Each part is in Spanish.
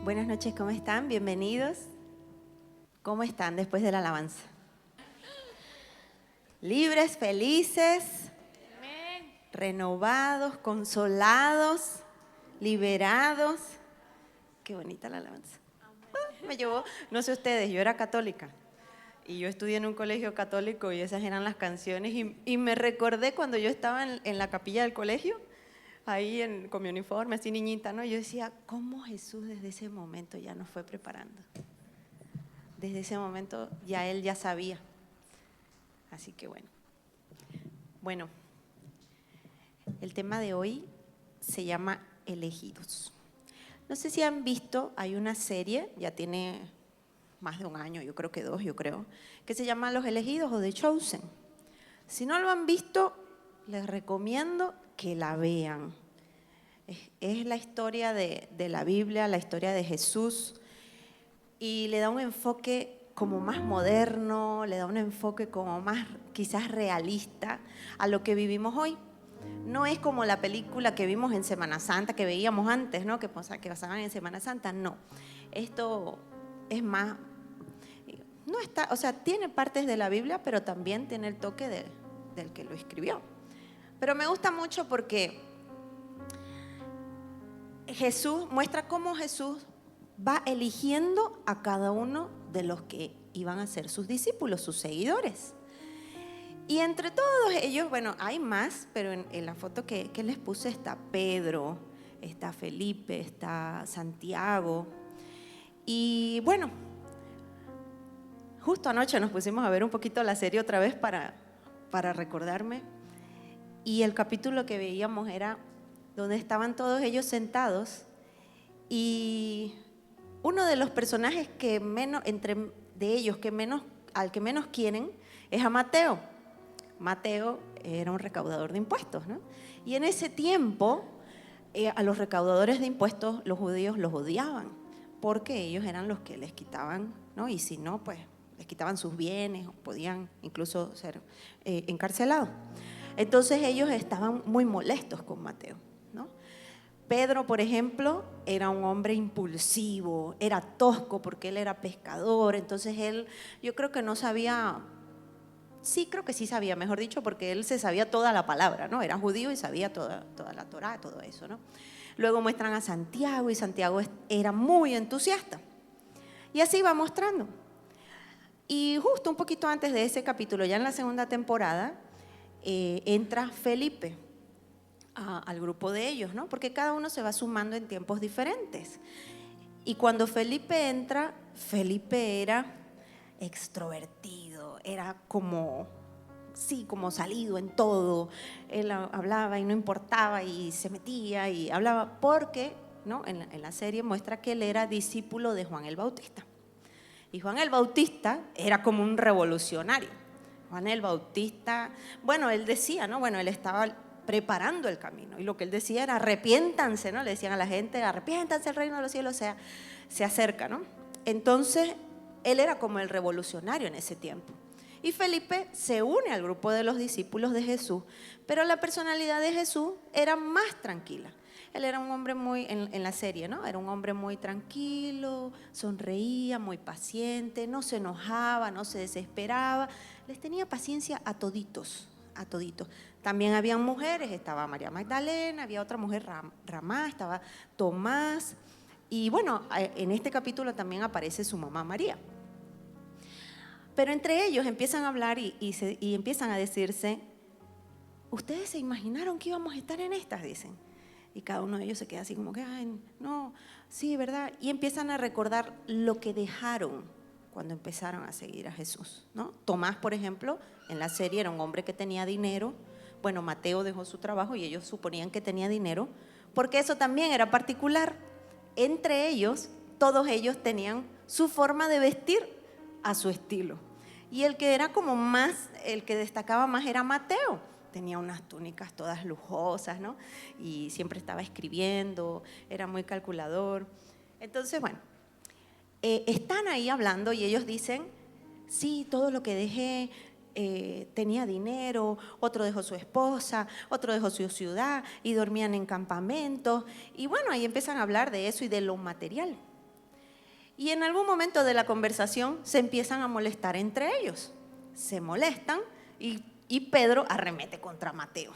Buenas noches, ¿cómo están? Bienvenidos. ¿Cómo están después de la alabanza? Libres, felices, renovados, consolados, liberados. Qué bonita la alabanza. Me llevó, no sé ustedes, yo era católica y yo estudié en un colegio católico y esas eran las canciones y me recordé cuando yo estaba en la capilla del colegio, ahí con mi uniforme, así niñita, ¿no? Yo decía, ¿cómo Jesús desde ese momento ya nos fue preparando? Desde ese momento ya Él ya sabía. Así que bueno. Bueno, el tema de hoy se llama Elegidos. No sé si han visto, hay una serie, ya tiene más de un año, yo creo que 2, que se llama Los Elegidos o The Chosen. Si no lo han visto, les recomiendo que la vean. Es la historia de la Biblia, la historia de Jesús, y le da un enfoque como más moderno, le da un enfoque como más quizás realista a lo que vivimos hoy. No es como la película que vimos en Semana Santa, que veíamos antes, ¿no? que pasaban en Semana Santa, no. Esto es más, no está, o sea, tiene partes de la Biblia, pero también tiene el toque del que lo escribió. Pero me gusta mucho porque Jesús muestra cómo Jesús va eligiendo a cada uno de los que iban a ser sus discípulos, sus seguidores. Y entre todos ellos, bueno, hay más, pero en la foto que les puse está Pedro, está Felipe, está Santiago. Y bueno, justo anoche nos pusimos a ver un poquito la serie otra vez para recordarme. Y el capítulo que veíamos era donde estaban todos ellos sentados y uno de los personajes que menos, entre de ellos, al que menos quieren, es a Mateo. Mateo era un recaudador de impuestos, ¿no? Y en ese tiempo, a los recaudadores de impuestos, los judíos los odiaban, porque ellos eran los que les quitaban, ¿no? Y si no, pues les quitaban sus bienes, o podían incluso ser encarcelados. Entonces ellos estaban muy molestos con Mateo, ¿no? Pedro, por ejemplo, era un hombre impulsivo, era tosco porque él era pescador, entonces él, yo creo que no sabía, sí creo que sí sabía, mejor dicho, porque él se sabía toda la palabra, ¿no? Era judío y sabía toda la Torá, todo eso, ¿no? Luego muestran a Santiago y Santiago era muy entusiasta. Y así va mostrando. Y justo un poquito antes de ese capítulo, ya en la segunda temporada, entra Felipe al grupo de ellos, ¿no? Porque cada uno se va sumando en tiempos diferentes. Y cuando Felipe entra, Felipe era extrovertido, era como salido en todo. Él hablaba y no importaba y se metía y hablaba porque, ¿no? En la serie muestra que él era discípulo de Juan el Bautista. Y Juan el Bautista era como un revolucionario. Juan el Bautista, bueno, él decía, ¿no? Bueno, él estaba preparando el camino y lo que él decía era arrepiéntanse, ¿no? Le decían a la gente, arrepiéntanse, el reino de los cielos se acerca, ¿no? Entonces, él era como el revolucionario en ese tiempo. Y Felipe se une al grupo de los discípulos de Jesús, pero la personalidad de Jesús era más tranquila. Él era un hombre muy, en la serie, ¿no? Era un hombre muy tranquilo, sonreía, muy paciente, no se enojaba, no se desesperaba, les tenía paciencia a toditos, a toditos. También habían mujeres, estaba María Magdalena, había otra mujer, Ramá, estaba Tomás, y bueno, en este capítulo también aparece su mamá María. Pero entre ellos empiezan a hablar y empiezan a decirse, ¿ustedes se imaginaron que íbamos a estar en estas? Dicen. Y cada uno de ellos se queda así como que, ay, no, sí, ¿verdad? Y empiezan a recordar lo que dejaron cuando empezaron a seguir a Jesús, ¿no? Tomás, por ejemplo, en la serie era un hombre que tenía dinero. Bueno, Mateo dejó su trabajo y ellos suponían que tenía dinero, porque eso también era particular. Entre ellos, todos ellos tenían su forma de vestir a su estilo. Y el que era como más, el que destacaba más era Mateo. Tenía unas túnicas todas lujosas, ¿no? Y siempre estaba escribiendo, era muy calculador. Entonces, bueno, están ahí hablando y ellos dicen, sí, todo lo que dejé, tenía dinero, otro dejó su esposa, otro dejó su ciudad y dormían en campamentos. Y bueno, ahí empiezan a hablar de eso y de lo material. Y en algún momento de la conversación se empiezan a molestar entre ellos. Se molestan y Pedro arremete contra Mateo.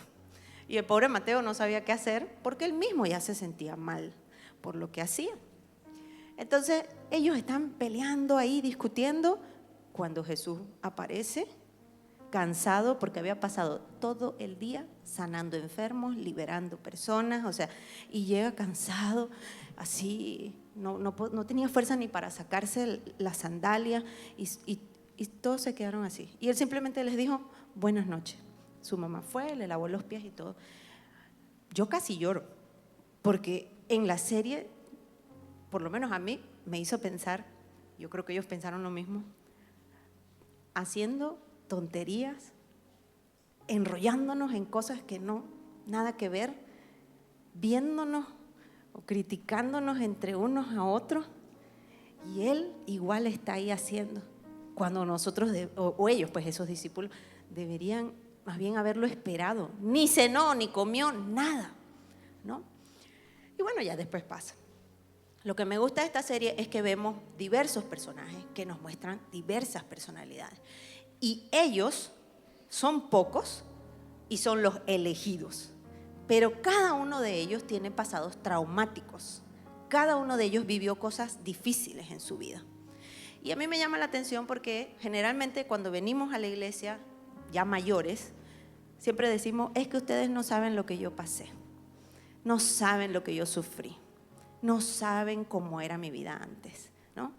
Y el pobre Mateo no sabía qué hacer porque él mismo ya se sentía mal por lo que hacía. Entonces ellos están peleando ahí, discutiendo, cuando Jesús aparece, cansado porque había pasado todo el día sanando enfermos, liberando personas, o sea, y llega cansado, así, no tenía fuerza ni para sacarse la sandalia y todos se quedaron así. Y él simplemente les dijo, buenas noches. Su mamá fue, le lavó los pies y todo. Yo casi lloro, porque en la serie, por lo menos a mí, me hizo pensar, yo creo que ellos pensaron lo mismo, haciendo tonterías, enrollándonos en cosas que no, nada que ver, viéndonos o criticándonos entre unos a otros, y él igual está ahí haciendo, cuando nosotros, o ellos, pues esos discípulos, deberían más bien haberlo esperado, ni cenó, ni comió, nada, ¿no? Y bueno, ya después pasa. Lo que me gusta de esta serie es que vemos diversos personajes que nos muestran diversas personalidades. Y ellos son pocos y son los elegidos. Pero cada uno de ellos tiene pasados traumáticos. Cada uno de ellos vivió cosas difíciles en su vida. Y a mí me llama la atención porque generalmente cuando venimos a la iglesia, ya mayores, siempre decimos, es que ustedes no saben lo que yo pasé. No saben lo que yo sufrí. No saben cómo era mi vida antes, ¿no?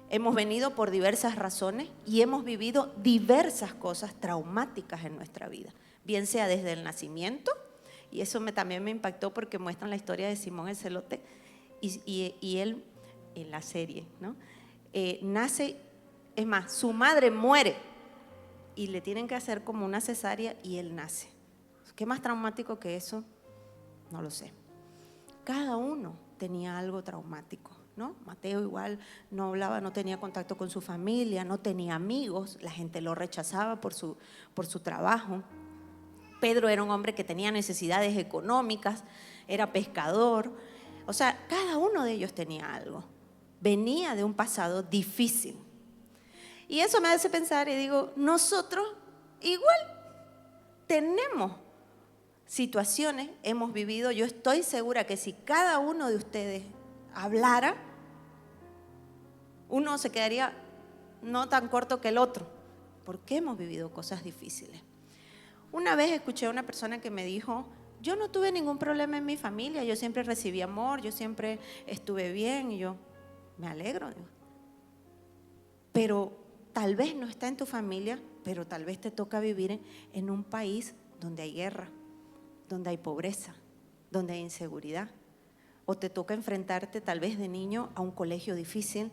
Hemos venido por diversas razones y hemos vivido diversas cosas traumáticas en nuestra vida, bien sea desde el nacimiento, y eso también me impactó porque muestran la historia de Simón el Celote y él en la serie, ¿no? Nace, es más, su madre muere y le tienen que hacer como una cesárea y él nace. ¿Qué más traumático que eso? No lo sé. Cada uno tenía algo traumático, ¿no? Mateo igual no hablaba, no tenía contacto con su familia, no tenía amigos, la gente lo rechazaba por su trabajo. Pedro era un hombre que tenía necesidades económicas, era pescador, o sea, cada uno de ellos tenía algo, venía de un pasado difícil. Y eso me hace pensar y digo, nosotros igual tenemos situaciones, hemos vivido, yo estoy segura que si cada uno de ustedes hablara, uno se quedaría no tan corto que el otro, porque hemos vivido cosas difíciles. Una vez escuché a una persona que me dijo, yo no tuve ningún problema en mi familia, yo siempre recibí amor, yo siempre estuve bien, y yo me alegro, digo. Pero tal vez no está en tu familia, pero tal vez te toca vivir en un país donde hay guerra, donde hay pobreza, donde hay inseguridad, o te toca enfrentarte tal vez de niño a un colegio difícil,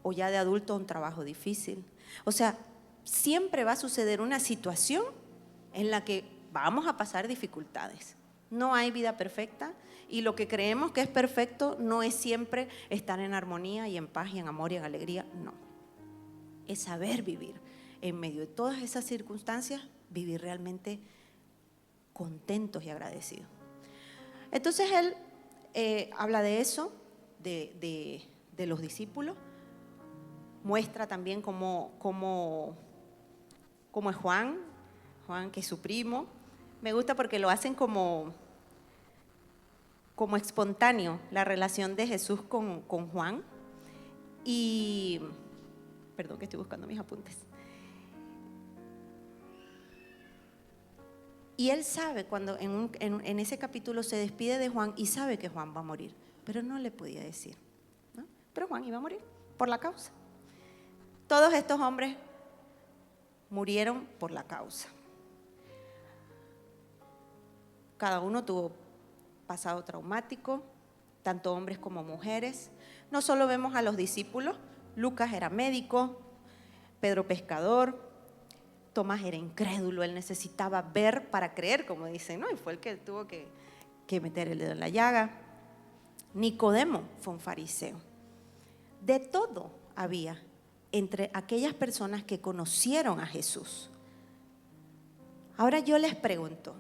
o ya de adulto a un trabajo difícil. O sea, siempre va a suceder una situación en la que vamos a pasar dificultades. No hay vida perfecta y lo que creemos que es perfecto no es siempre estar en armonía y en paz y en amor y en alegría, no. Es saber vivir en medio de todas esas circunstancias, vivir realmente contentos y agradecidos. Entonces él habla de eso, de los discípulos, muestra también cómo es Juan, que es su primo. Me gusta porque lo hacen como espontáneo la relación de Jesús con Juan. Y, perdón que estoy buscando mis apuntes. Y él sabe cuando en ese capítulo se despide de Juan y sabe que Juan va a morir, pero no le podía decir, ¿no? Pero Juan iba a morir por la causa. Todos estos hombres murieron por la causa. Cada uno tuvo pasado traumático, tanto hombres como mujeres. No solo vemos a los discípulos, Lucas era médico, Pedro pescador, Tomás era incrédulo, él necesitaba ver para creer, como dicen, ¿no? Y fue el que tuvo que meter el dedo en la llaga. Nicodemo fue un fariseo. De todo había entre aquellas personas que conocieron a Jesús. Ahora yo les pregunto,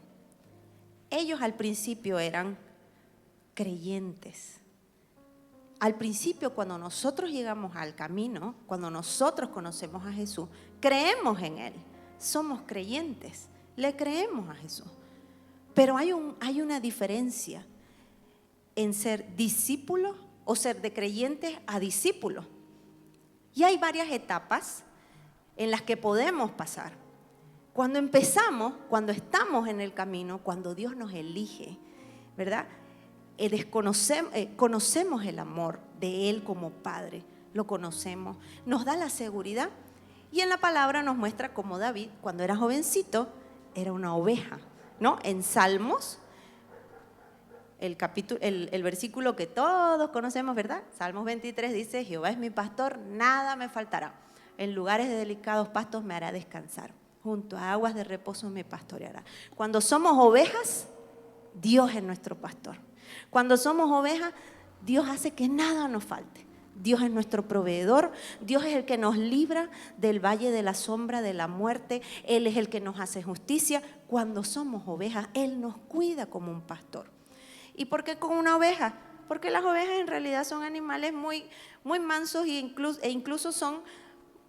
ellos al principio eran creyentes, al principio, cuando nosotros llegamos al camino, cuando nosotros conocemos a Jesús, creemos en Él, somos creyentes, le creemos a Jesús. Pero hay una diferencia en ser discípulo o ser de creyentes a discípulo. Y hay varias etapas en las que podemos pasar. Cuando empezamos, cuando estamos en el camino, cuando Dios nos elige, ¿verdad? Conocemos el amor de Él como Padre, lo conocemos, nos da la seguridad. Y en la palabra nos muestra cómo David, cuando era jovencito, era una oveja, ¿no? En Salmos, el versículo que todos conocemos, ¿verdad? Salmos 23 dice: Jehová es mi pastor, nada me faltará. En lugares de delicados pastos me hará descansar. Junto a aguas de reposo me pastoreará. Cuando somos ovejas, Dios es nuestro pastor. Cuando somos ovejas, Dios hace que nada nos falte. Dios es nuestro proveedor, Dios es el que nos libra del valle de la sombra de la muerte, Él es el que nos hace justicia. Cuando somos ovejas, Él nos cuida como un pastor. ¿Y por qué con una oveja? Porque las ovejas en realidad son animales muy, muy mansos e incluso son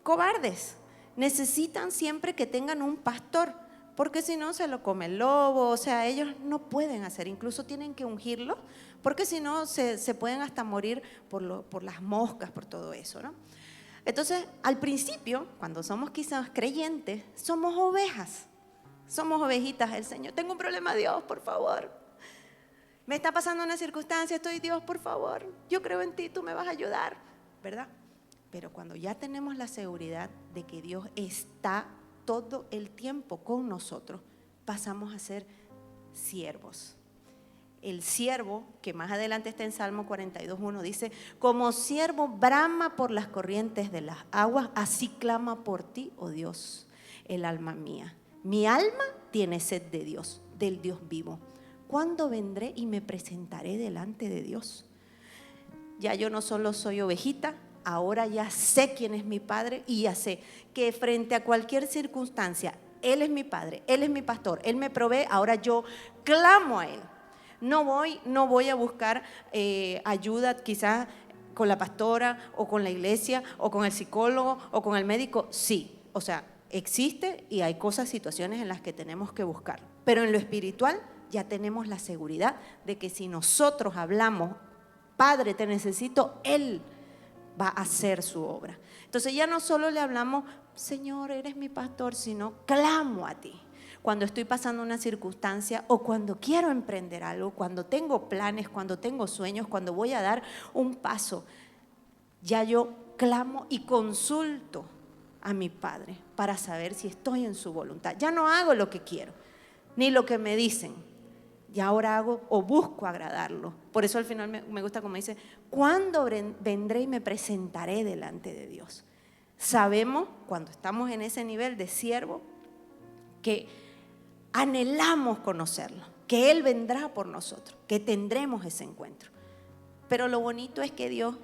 cobardes. Necesitan siempre que tengan un pastor, porque si no se lo come el lobo, o sea, ellos no pueden hacer, incluso tienen que ungirlo, porque si no se pueden hasta morir por las moscas, por todo eso, ¿no? Entonces, al principio, cuando somos quizás creyentes, somos ovejas, somos ovejitas del Señor. Tengo un problema, Dios, por favor. Me está pasando una circunstancia, Dios, por favor, yo creo en ti, tú me vas a ayudar, ¿verdad? Pero cuando ya tenemos la seguridad de que Dios está todo el tiempo con nosotros, pasamos a ser siervos. El siervo, que más adelante está en Salmo 42:1, dice: como siervo brama por las corrientes de las aguas, así clama por ti, oh Dios, el alma mía. Mi alma tiene sed de Dios, del Dios vivo. ¿Cuándo vendré y me presentaré delante de Dios? Ya yo no solo soy ovejita, ahora ya sé quién es mi Padre y ya sé que frente a cualquier circunstancia, Él es mi Padre, Él es mi pastor, Él me provee. Ahora yo clamo a Él. No voy a buscar ayuda quizás con la pastora o con la iglesia o con el psicólogo o con el médico. Sí, o sea, existe y hay cosas, situaciones en las que tenemos que buscar. Pero en lo espiritual ya tenemos la seguridad de que si nosotros hablamos: Padre, te necesito, Él va a hacer su obra. Entonces ya no solo le hablamos: Señor, eres mi pastor, sino clamo a ti. Cuando estoy pasando una circunstancia o cuando quiero emprender algo, cuando tengo planes, cuando tengo sueños, cuando voy a dar un paso, ya yo clamo y consulto a mi Padre para saber si estoy en su voluntad. Ya no hago lo que quiero, ni lo que me dicen. Y ahora hago o busco agradarlo. Por eso al final me gusta como dice: ¿cuándo vendré y me presentaré delante de Dios? Sabemos, cuando estamos en ese nivel de siervo, que anhelamos conocerlo, que Él vendrá por nosotros, que tendremos ese encuentro. Pero lo bonito es que Dios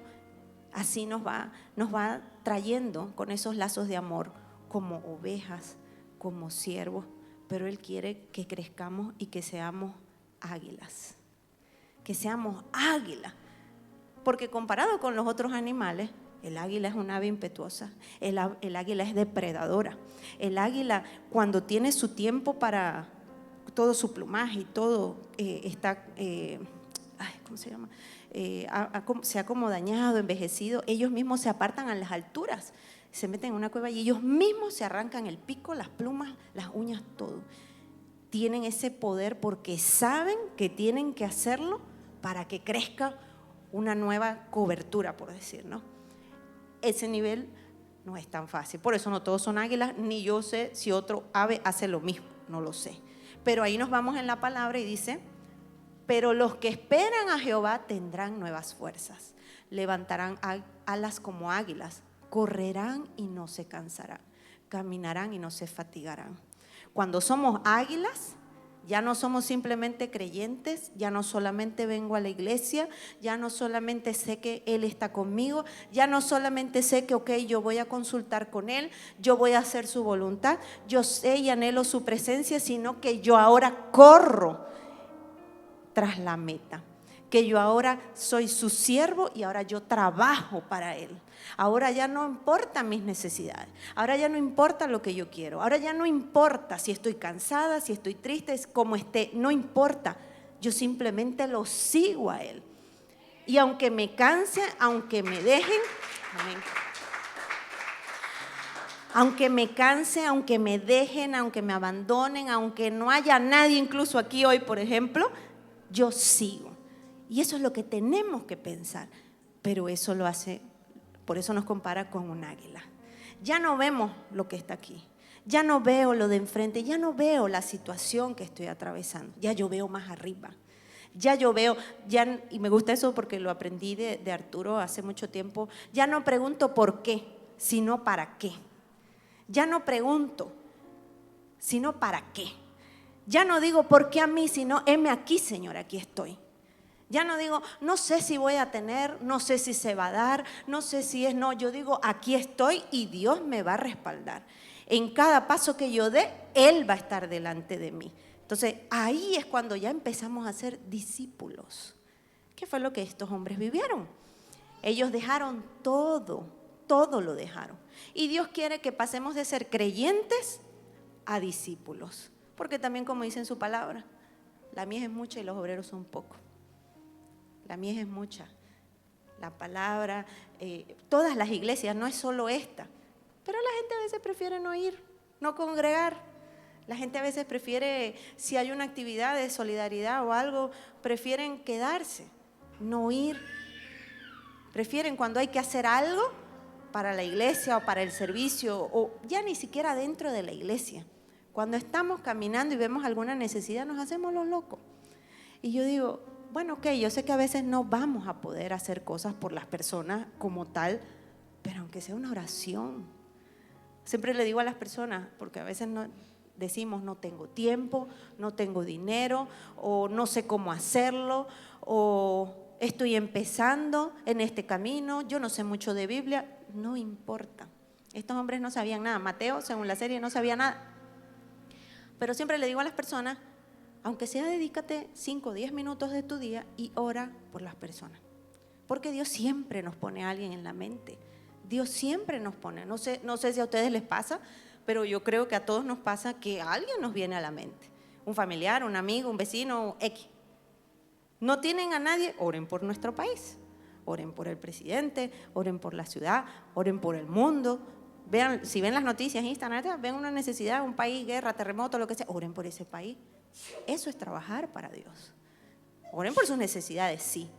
así nos va trayendo con esos lazos de amor como ovejas, como siervos, pero Él quiere que crezcamos y que seamos águilas, que seamos águilas, porque comparado con los otros animales, el águila es una ave impetuosa, el águila es depredadora. El águila, cuando tiene su tiempo para todo su plumaje y todo está, ¿cómo se llama? Se ha como dañado, envejecido, ellos mismos se apartan a las alturas, se meten en una cueva y ellos mismos se arrancan el pico, las plumas, las uñas, todo. Tienen ese poder porque saben que tienen que hacerlo para que crezca una nueva cobertura, por decir, ¿no? Ese nivel no es tan fácil. Por eso no todos son águilas, ni yo sé si otro ave hace lo mismo, no lo sé. Pero ahí nos vamos en la palabra y dice: pero los que esperan a Jehová tendrán nuevas fuerzas, levantarán alas como águilas, correrán y no se cansarán, caminarán y no se fatigarán. Cuando somos águilas, ya no somos simplemente creyentes, ya no solamente vengo a la iglesia, ya no solamente sé que Él está conmigo, ya no solamente sé que yo voy a consultar con Él, yo voy a hacer su voluntad, yo sé y anhelo su presencia, sino que yo ahora corro tras la meta. que yo ahora soy su siervo y ahora yo trabajo para Él. Ahora ya no importan mis necesidades, ahora ya no importa lo que yo quiero, ahora ya no importa si estoy cansada, si estoy triste, como esté, no importa. Yo simplemente lo sigo a Él. Y aunque me canse, aunque me dejen, amén. Aunque me canse, aunque me dejen, aunque me abandonen, aunque no haya nadie incluso aquí hoy, por ejemplo, yo sigo. Y eso es lo que tenemos que pensar. Pero eso lo hace, por eso nos compara con un águila. Ya no vemos lo que está aquí. Ya no veo lo de enfrente, ya no veo la situación que estoy atravesando. Ya yo veo más arriba. Ya yo veo, y me gusta eso porque lo aprendí de Arturo hace mucho tiempo, ya no pregunto por qué, sino para qué. Ya no pregunto, sino para qué. Ya no digo por qué a mí, sino heme aquí, Señor, aquí estoy. Ya no digo, no sé si voy a tener, no sé si se va a dar, no sé si es, no, yo digo, aquí estoy y Dios me va a respaldar. En cada paso que yo dé, Él va a estar delante de mí. Entonces, ahí es cuando ya empezamos a ser discípulos. ¿Qué fue lo que estos hombres vivieron? Ellos dejaron todo lo dejaron. Y Dios quiere que pasemos de ser creyentes a discípulos. Porque también, como dice en su palabra, la mies es mucha y los obreros son pocos. La mies es mucha. La palabra, todas las iglesias, no es solo esta. Pero la gente a veces prefiere no ir, no congregar. La gente a veces prefiere, si hay una actividad de solidaridad o algo, prefieren quedarse, no ir. Prefieren cuando hay que hacer algo para la iglesia o para el servicio, o ya ni siquiera dentro de la iglesia. Cuando estamos caminando y vemos alguna necesidad, nos hacemos los locos. Y yo digo, bueno, ok, yo sé que a veces no vamos a poder hacer cosas por las personas como tal, pero aunque sea una oración. Siempre le digo a las personas, porque a veces decimos no tengo tiempo, no tengo dinero, o no sé cómo hacerlo, o estoy empezando en este camino, yo no sé mucho de Biblia. No importa. Estos hombres no sabían nada. Mateo, según la serie, no sabía nada. Pero siempre le digo a las personas, aunque sea dedícate 5 o 10 minutos de tu día y ora por las personas. Porque Dios siempre nos pone a alguien en la mente. Dios siempre nos pone. No sé si a ustedes les pasa, pero yo creo que a todos nos pasa que alguien nos viene a la mente. Un familiar, un amigo, un vecino, X. No tienen a nadie, oren por nuestro país. Oren por el presidente, oren por la ciudad, oren por el mundo. Vean, si ven las noticias en Instagram, ven una necesidad, un país, guerra, terremoto, lo que sea, oren por ese país. Eso es trabajar para Dios. Oren por sus necesidades, sí,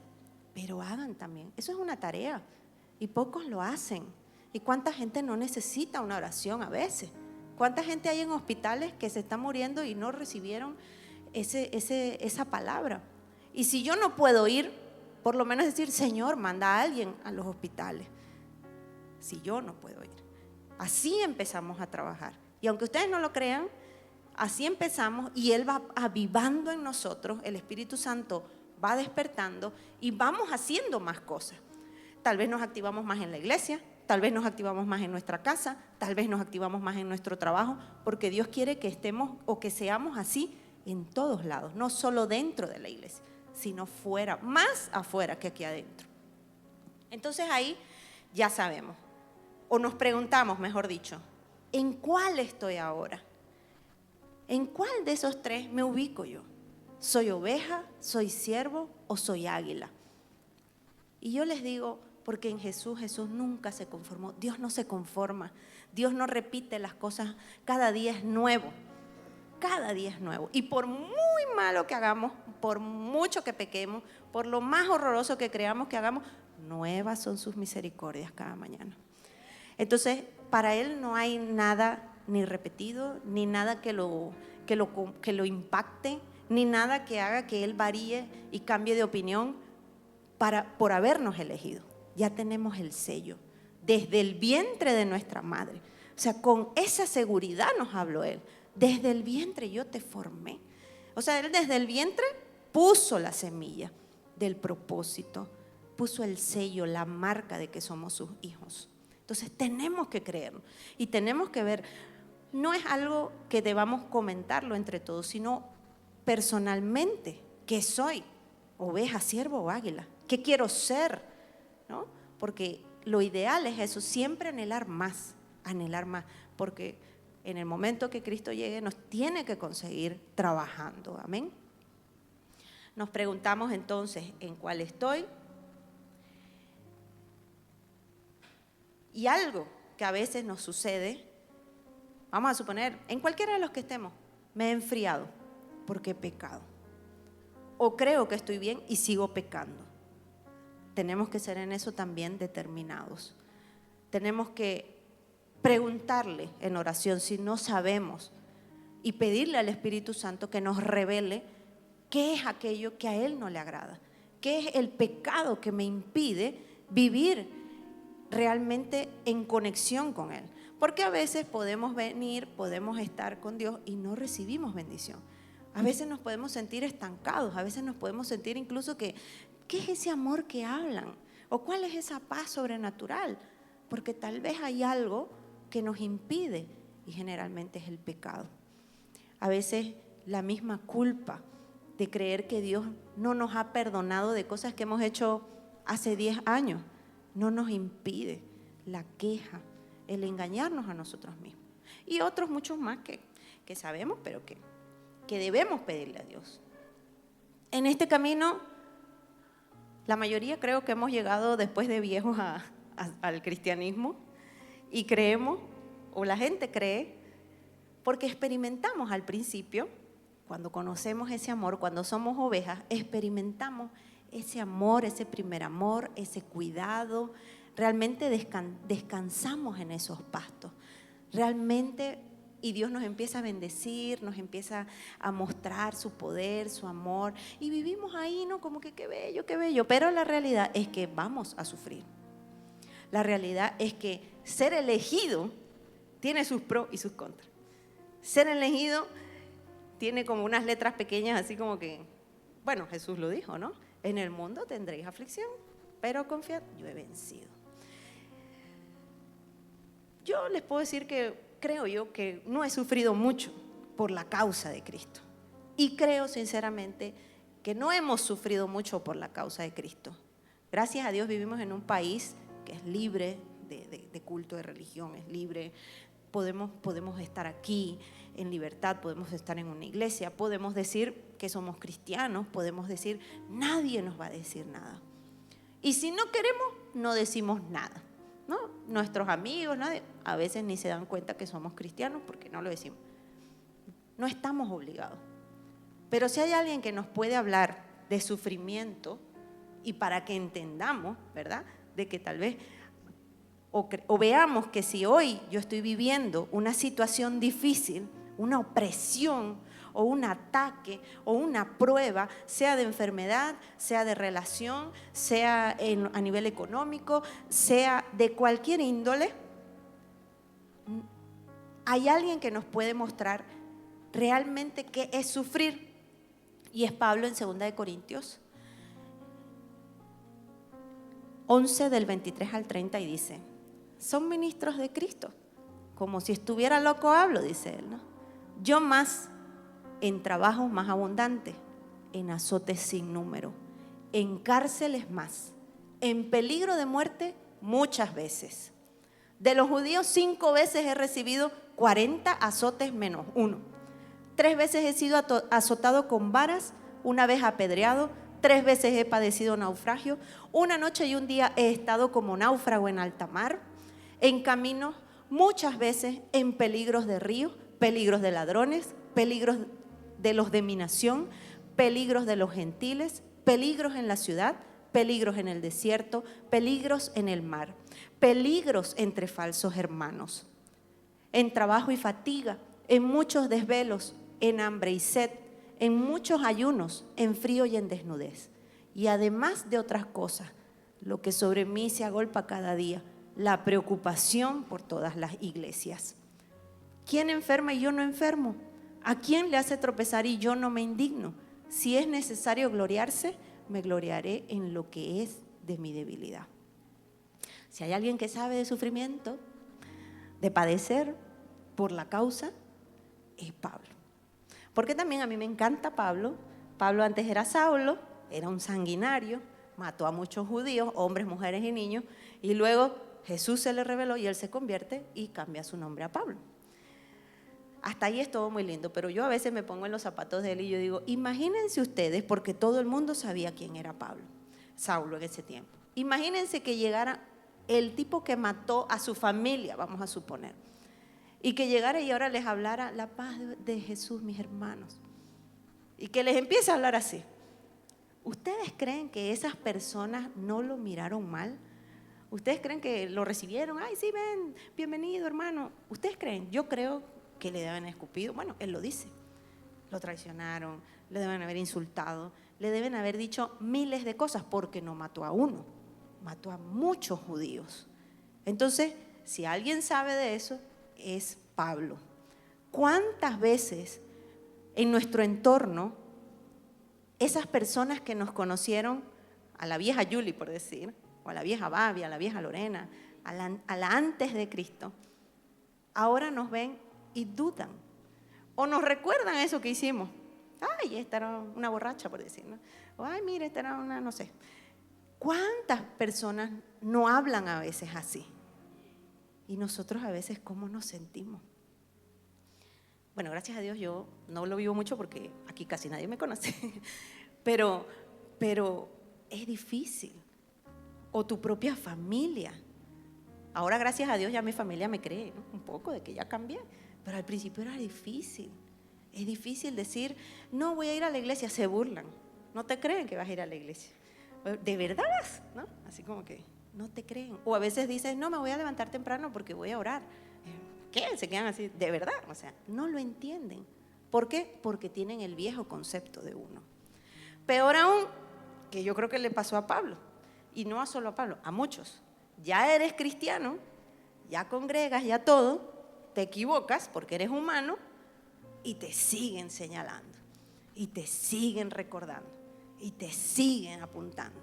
pero hagan también. Eso es una tarea y pocos lo hacen. ¿Y cuánta gente no necesita una oración a veces? ¿Cuánta gente hay en hospitales que se está muriendo y no recibieron esa palabra? Y si yo no puedo ir, por lo menos decir, Señor, manda a alguien a los hospitales. Si yo no puedo ir. Así empezamos a trabajar. Y aunque ustedes no lo crean, así empezamos y Él va avivando en nosotros, el Espíritu Santo va despertando y vamos haciendo más cosas. Tal vez nos activamos más en la iglesia, tal vez nos activamos más en nuestra casa, tal vez nos activamos más en nuestro trabajo, porque Dios quiere que estemos o que seamos así en todos lados, no solo dentro de la iglesia, sino fuera, más afuera que aquí adentro. Entonces ahí ya sabemos, o nos preguntamos, mejor dicho, ¿en cuál estoy ahora? ¿En cuál de esos tres me ubico yo? ¿Soy oveja, soy siervo o soy águila? Y yo les digo, porque en Jesús nunca se conformó. Dios no se conforma. Dios no repite las cosas. Cada día es nuevo. Cada día es nuevo. Y por muy malo que hagamos, por mucho que pequemos, por lo más horroroso que creamos que hagamos, nuevas son sus misericordias cada mañana. Entonces, para Él no hay nada ni repetido, ni nada que lo impacte, ni nada que haga que Él varíe y cambie de opinión por habernos elegido. Ya tenemos el sello desde el vientre de nuestra madre. O sea, con esa seguridad nos habló Él. Desde el vientre yo te formé. O sea, Él desde el vientre puso la semilla del propósito, puso el sello, la marca de que somos sus hijos. Entonces tenemos que creerlo y tenemos que ver, no es algo que debamos comentarlo entre todos, sino personalmente, ¿qué soy? oveja, siervo o águila. ¿Qué quiero ser? ¿No? Porque lo ideal es eso, siempre anhelar más, porque en el momento que Cristo llegue nos tiene que conseguir trabajando. Amén. Nos preguntamos entonces, ¿en cuál estoy? Y algo que a veces nos sucede, vamos a suponer, en cualquiera de los que estemos, me he enfriado porque he pecado. O creo que estoy bien y sigo pecando. Tenemos que ser en eso también determinados. Tenemos que preguntarle en oración si no sabemos y pedirle al Espíritu Santo que nos revele qué es aquello que a Él no le agrada, qué es el pecado que me impide vivir realmente en conexión con Él. Porque a veces podemos venir, podemos estar con Dios y no recibimos bendición. A veces nos podemos sentir estancados, a veces nos podemos sentir incluso que, ¿qué es ese amor que hablan? ¿O cuál es esa paz sobrenatural? Porque tal vez hay algo que nos impide y generalmente es el pecado. A veces la misma culpa de creer que Dios no nos ha perdonado de cosas que hemos hecho hace 10 años, no nos impide la queja, el engañarnos a nosotros mismos. Y otros muchos más que sabemos, pero que debemos pedirle a Dios. En este camino, la mayoría creo que hemos llegado después de viejos al cristianismo y creemos, o la gente cree, porque experimentamos al principio, cuando conocemos ese amor, cuando somos ovejas, experimentamos ese amor, ese primer amor, ese cuidado. Realmente descansamos en esos pastos. Realmente, y Dios nos empieza a bendecir, nos empieza a mostrar su poder, su amor. Y vivimos ahí, ¿no? Como que qué bello, qué bello. Pero la realidad es que vamos a sufrir. La realidad es que ser elegido tiene sus pros y sus contras. Ser elegido tiene como unas letras pequeñas, así como que, bueno, Jesús lo dijo, ¿no? En el mundo tendréis aflicción, pero confiad, yo he vencido. Yo les puedo decir que creo yo que no he sufrido mucho por la causa de Cristo. Y creo sinceramente que no hemos sufrido mucho por la causa de Cristo. Gracias a Dios vivimos en un país que es libre de culto, de religión, es libre. Podemos estar aquí en libertad, podemos estar en una iglesia, podemos decir que somos cristianos, podemos decir, nadie nos va a decir nada. Y si no queremos, no decimos nada, ¿no? Nuestros amigos, nadie, a veces ni se dan cuenta que somos cristianos porque no lo decimos. No estamos obligados. Pero si hay alguien que nos puede hablar de sufrimiento y para que entendamos, ¿verdad? De que tal vez o veamos que si hoy yo estoy viviendo una situación difícil, una opresión o un ataque o una prueba, sea de enfermedad, sea de relación, sea a nivel económico, sea de cualquier índole, hay alguien que nos puede mostrar realmente qué es sufrir. Y es Pablo en 2 de Corintios 11 del 23 al 30 y dice: son ministros de Cristo, como si estuviera loco hablo, dice él, ¿no? Yo más, en trabajos más abundantes, en azotes sin número, en cárceles más, en peligro de muerte muchas veces. De los judíos 5 veces he recibido 40 azotes menos 1. 3 veces he sido azotado con varas, 1 vez apedreado, 3 veces he padecido naufragio, 1 noche y 1 día he estado como náufrago en alta mar, en caminos, muchas veces en peligros de río, peligros de ladrones, peligros de los de mi nación, peligros de los gentiles, peligros en la ciudad, peligros en el desierto, peligros en el mar, peligros entre falsos hermanos, en trabajo y fatiga, en muchos desvelos, en hambre y sed, en muchos ayunos, en frío y en desnudez. Y además de otras cosas, lo que sobre mí se agolpa cada día, la preocupación por todas las iglesias. ¿Quién enferma y yo no enfermo? ¿A quién le hace tropezar y yo no me indigno? Si es necesario gloriarse, me gloriaré en lo que es de mi debilidad. Si hay alguien que sabe de sufrimiento, de padecer por la causa, es Pablo. Porque también a mí me encanta Pablo. Pablo antes era Saulo, era un sanguinario, mató a muchos judíos, hombres, mujeres y niños, y luego Jesús se le reveló y él se convierte y cambia su nombre a Pablo. Hasta ahí es todo muy lindo, pero yo a veces me pongo en los zapatos de él y yo digo, imagínense ustedes, porque todo el mundo sabía quién era Saulo en ese tiempo. Imagínense que llegara el tipo que mató a su familia, vamos a suponer, y que llegara y ahora les hablara la paz de Jesús, mis hermanos, y que les empiece a hablar así. ¿Ustedes creen que esas personas no lo miraron mal? ¿Ustedes creen que lo recibieron? Ay, sí, ven, bienvenido, hermano. ¿Ustedes creen? Yo creo que le deben haber escupido. Bueno, él lo dice. Lo traicionaron, le deben haber insultado, le deben haber dicho miles de cosas porque no mató a uno, mató a muchos judíos. Entonces, si alguien sabe de eso, es Pablo. ¿Cuántas veces en nuestro entorno esas personas que nos conocieron, a la vieja Julie por decir, o a la vieja Babi, a la vieja Lorena, a la antes de Cristo, ahora nos ven y dudan o nos recuerdan eso que hicimos? Ay, esta era una borracha por decir, ¿no? O ay, mira, esta era una, no sé. ¿Cuántas personas no hablan a veces así? Y nosotros a veces, ¿cómo nos sentimos? Bueno, gracias a Dios yo no lo vivo mucho porque aquí casi nadie me conoce, pero es difícil. O tu propia familia. Ahora, gracias a Dios, ya mi familia me cree, ¿no? Un poco de que ya cambié, pero al principio era difícil. Es difícil decir, no voy a ir a la iglesia, se burlan. No te creen que vas a ir a la iglesia. ¿De verdad vas? ¿No? Así como que no te creen. O a veces dices, no, me voy a levantar temprano porque voy a orar. ¿Qué? Se quedan así, de verdad. O sea, no lo entienden. ¿Por qué? Porque tienen el viejo concepto de uno. Peor aún, que yo creo que le pasó a Pablo. Y no solo a Pablo, a muchos. Ya eres cristiano, ya congregas, ya todo, te equivocas porque eres humano y te siguen señalando, y te siguen recordando, y te siguen apuntando.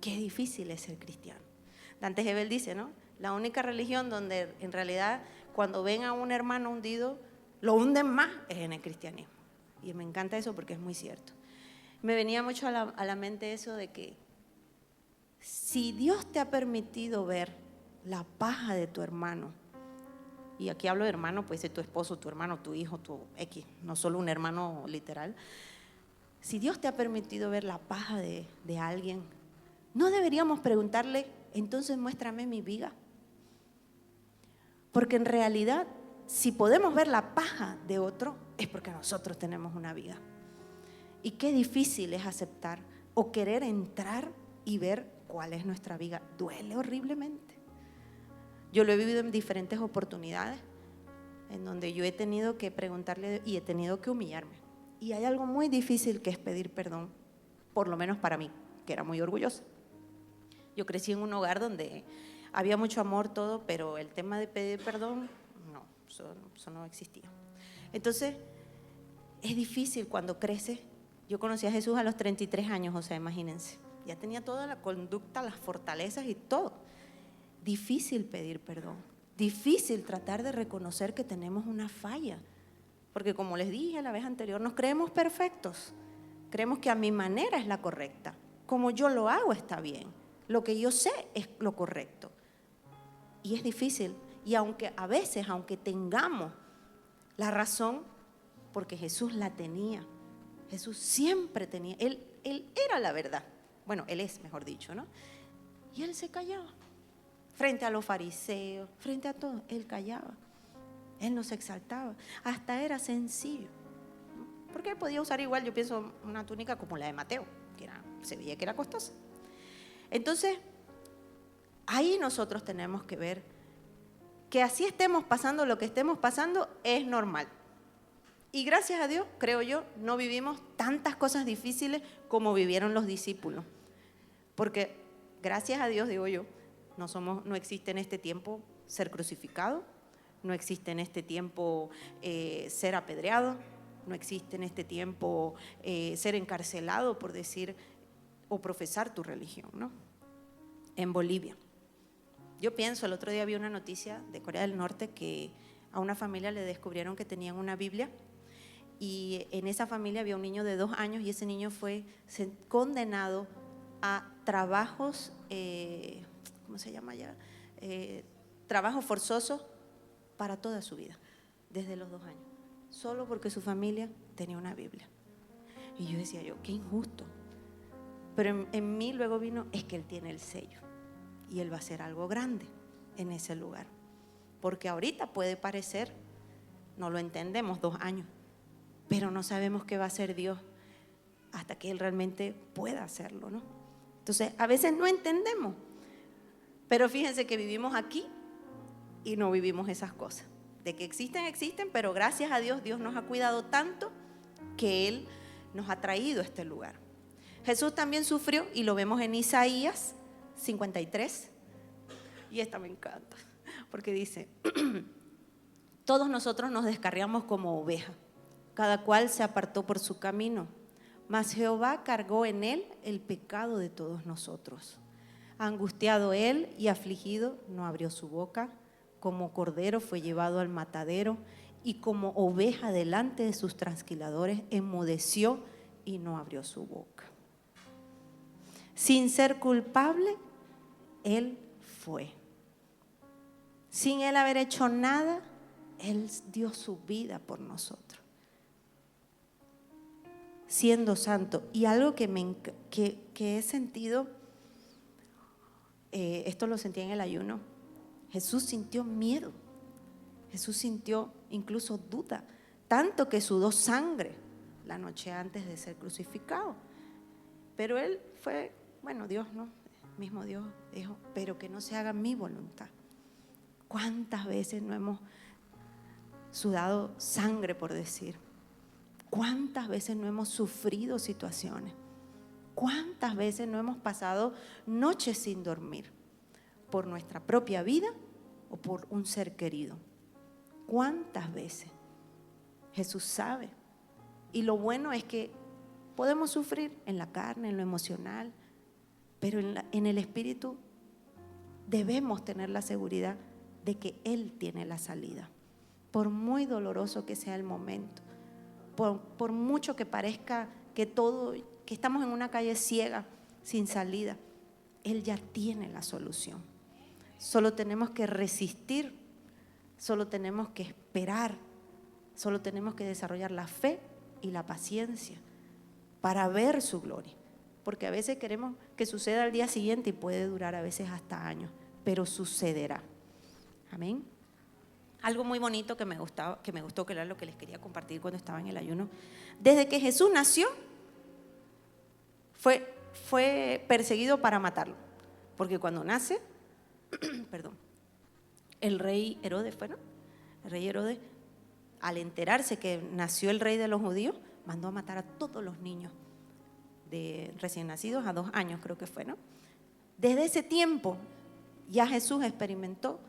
Qué difícil es ser cristiano. Dante Gebel dice, ¿no? La única religión donde en realidad cuando ven a un hermano hundido, lo hunden más es en el cristianismo. Y me encanta eso porque es muy cierto. Me venía mucho a la mente eso de que si Dios te ha permitido ver la paja de tu hermano, y aquí hablo de hermano, puede ser tu esposo, tu hermano, tu hijo, tu X, no solo un hermano literal. Si Dios te ha permitido ver la paja de alguien, ¿no deberíamos preguntarle, entonces muéstrame mi viga? Porque en realidad, si podemos ver la paja de otro, es porque nosotros tenemos una viga. Y qué difícil es aceptar o querer entrar y ver cuál es nuestra viga. Duele horriblemente. Yo lo he vivido en diferentes oportunidades en donde yo he tenido que preguntarle y he tenido que humillarme. Y hay algo muy difícil que es pedir perdón, por lo menos para mí, que era muy orgullosa. Yo crecí en un hogar donde había mucho amor, todo, pero el tema de pedir perdón, no, eso no existía. Entonces, es difícil cuando creces. Yo conocí a Jesús a los 33 años, o sea, imagínense. Ya tenía toda la conducta, las fortalezas y todo. Difícil pedir perdón, difícil tratar de reconocer que tenemos una falla, porque como les dije la vez anterior, nos creemos perfectos, creemos que a mi manera es la correcta, como yo lo hago está bien, lo que yo sé es lo correcto, y es difícil, y aunque a veces, aunque tengamos la razón, porque Jesús la tenía, Jesús siempre tenía, él era la verdad, bueno, Él es, mejor dicho, ¿no? Y Él se callaba. Frente a los fariseos, frente a todo, Él callaba. Él no se exaltaba. Hasta era sencillo. Porque Él podía usar igual, yo pienso, una túnica como la de Mateo, que se veía que era costosa. Entonces, ahí nosotros tenemos que ver que así estemos pasando lo que estemos pasando, es normal. Y gracias a Dios, creo yo, no vivimos tantas cosas difíciles como vivieron los discípulos. Porque gracias a Dios, digo yo, no existe en este tiempo ser crucificado, no existe en este tiempo ser apedreado, no existe en este tiempo ser encarcelado por decir o profesar tu religión, ¿no? En Bolivia. Yo pienso, el otro día vi una noticia de Corea del Norte que a una familia le descubrieron que tenían una Biblia y en esa familia había un niño de 2 años y ese niño fue condenado a trabajos, ¿cómo se llama ya? Trabajos forzosos para toda su vida, desde los 2 años, solo porque su familia tenía una Biblia. Y yo decía qué injusto. Pero en mí luego vino, es que él tiene el sello y él va a hacer algo grande en ese lugar. Porque ahorita puede parecer, no lo entendemos, 2 años, pero no sabemos qué va a hacer Dios hasta que Él realmente pueda hacerlo, ¿no? Entonces, a veces no entendemos, pero fíjense que vivimos aquí y no vivimos esas cosas. De que existen, pero gracias a Dios, Dios nos ha cuidado tanto que Él nos ha traído a este lugar. Jesús también sufrió y lo vemos en Isaías 53, y esta me encanta, porque dice, todos nosotros nos descarriamos como ovejas, cada cual se apartó por su camino, mas Jehová cargó en él el pecado de todos nosotros. Angustiado él y afligido, no abrió su boca, como cordero fue llevado al matadero, y como oveja delante de sus trasquiladores, enmudeció y no abrió su boca. Sin ser culpable, él fue. Sin él haber hecho nada, él dio su vida por nosotros. Siendo santo. Y algo que he sentido, esto lo sentí en el ayuno, Jesús sintió miedo. Jesús sintió incluso duda, tanto que sudó sangre la noche antes de ser crucificado. Pero él fue, bueno, Dios, ¿no? Mismo Dios dijo, pero que no se haga mi voluntad. ¿Cuántas veces no hemos sudado sangre, por decir? ¿Cuántas veces no hemos sufrido situaciones? ¿Cuántas veces no hemos pasado noches sin dormir por nuestra propia vida o por un ser querido? ¿Cuántas veces? Jesús sabe. Y lo bueno es que podemos sufrir en la carne, en lo emocional, pero en el espíritu debemos tener la seguridad de que Él tiene la salida. Por muy doloroso que sea el momento, por mucho que parezca que estamos en una calle ciega, sin salida, Él ya tiene la solución. Solo tenemos que resistir, solo tenemos que esperar, solo tenemos que desarrollar la fe y la paciencia para ver su gloria. Porque a veces queremos que suceda al día siguiente y puede durar a veces hasta años, pero sucederá. Amén. Algo muy bonito que me gustó, que era lo que les quería compartir cuando estaba en el ayuno. Desde que Jesús nació, fue perseguido para matarlo. Porque cuando nace, perdón, el rey Herodes el rey Herodes, al enterarse que nació el rey de los judíos, mandó a matar a todos los niños de recién nacidos a 2 años, creo que fue, ¿no? Desde ese tiempo ya Jesús experimentó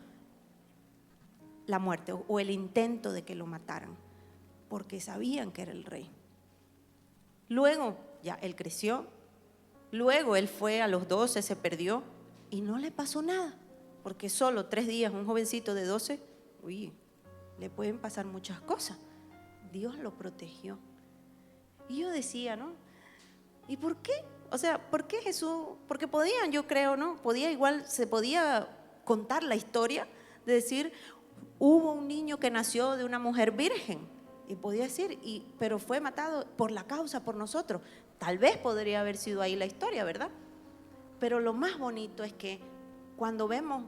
la muerte o el intento de que lo mataran, porque sabían que era el rey. Luego ya él creció, luego él fue a los 12, se perdió y no le pasó nada, porque solo 3 días un jovencito de 12, le pueden pasar muchas cosas. Dios lo protegió. Y yo decía, ¿no? ¿Y por qué? O sea, ¿por qué Jesús? Porque podían, yo creo, ¿no? Se podía contar la historia de decir, hubo un niño que nació de una mujer virgen. Y podía decir, pero fue matado por la causa, por nosotros. Tal vez podría haber sido ahí la historia, ¿verdad? Pero lo más bonito es que cuando vemos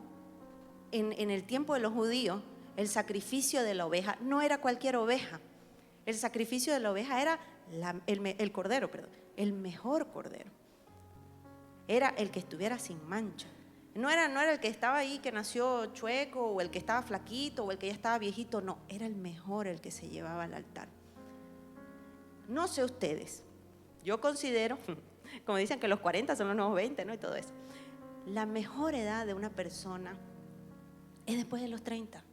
en el tiempo de los judíos, el sacrificio de la oveja no era cualquier oveja. El sacrificio de la oveja era el cordero, el mejor cordero. Era el que estuviera sin mancha. No era el que estaba ahí, que nació chueco, o el que estaba flaquito, o el que ya estaba viejito. No, era el mejor, el que se llevaba al altar. No sé ustedes, yo considero, como dicen que los 40 son los nuevos 20, ¿no? Y todo eso. La mejor edad de una persona es después de los 30.